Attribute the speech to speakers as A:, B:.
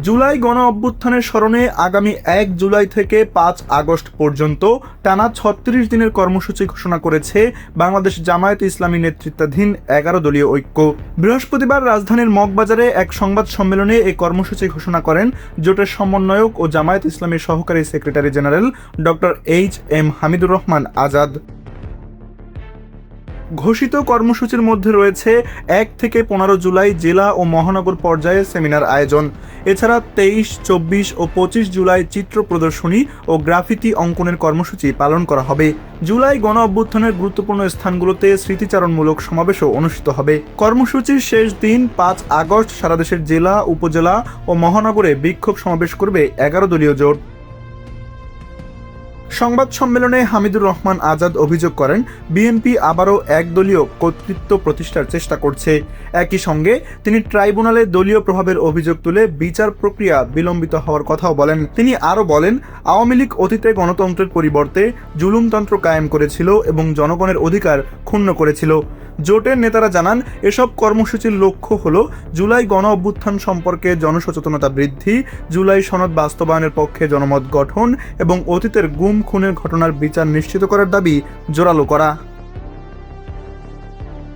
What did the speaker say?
A: জুলাই গণ অভ্যুত্থানের স্মরণে আগামী ১ জুলাই থেকে ৫ আগস্ট পর্যন্ত টানা ৩৬ দিনের কর্মসূচি ঘোষণা করেছে বাংলাদেশ জামায়াতে ইসলামী নেতৃত্বাধীন ১১ দলীয় ঐক্য। বৃহস্পতিবার রাজধানীর মগবাজারে এক সংবাদ সম্মেলনে এই কর্মসূচি ঘোষণা করেন জোটের সমন্বয়ক ও জামায়াত ইসলামীর সহকারী secretary general doctor HM. Hamidur Rahman Azad. ঘোষিত কর্মসূচির মধ্যে রয়েছে ১ থেকে ১৫ জুলাই জেলা ও মহানগর পর্যায়ে সেমিনার আয়োজন। এছাড়া ২৩, ২৪ ও ২৫ জুলাই চিত্র প্রদর্শনী ও গ্রাফিতি অঙ্কনের কর্মসূচি পালন করা হবে। জুলাই গণ অভ্যুত্থানের গুরুত্বপূর্ণ স্থানগুলোতে স্মৃতিচারণমূলক সমাবেশও অনুষ্ঠিত হবে। কর্মসূচির শেষ দিন ৫ আগস্ট সারা দেশের জেলা, উপজেলা ও মহানগরে বিক্ষোভ সমাবেশ করবে ১১ দলীয় জোট। সংবাদ সম্মেলনে হামিদুর রহমান আজাদ অভিযোগ করেন, বিএনপি আবারও একদলীয় কর্তৃত্ব প্রতিষ্ঠার চেষ্টা করছে। একই সঙ্গে তিনি ট্রাইব্যুনালে দলীয় প্রভাবের অভিযোগ তুলে বিচার প্রক্রিয়া বিলম্বিত হওয়ার কথাও বলেন। তিনি আরও বলেন, আওয়ামী লীগ অতীতে গণতন্ত্রের পরিবর্তে জুলুমতন্ত্র কায়েম করেছিল এবং জনগণের অধিকার ক্ষুণ্ণ করেছিল। জোটের নেতারা জানান, এসব কর্মসূচির লক্ষ্য হল জুলাই গণ অভ্যুত্থান সম্পর্কে জনসচেতনতা বৃদ্ধি, জুলাই সনদ বাস্তবায়নের পক্ষে জনমত গঠন এবং অতীতের গুম খুনের ঘটনার বিচার নিশ্চিত করার দাবি জোরালো করা।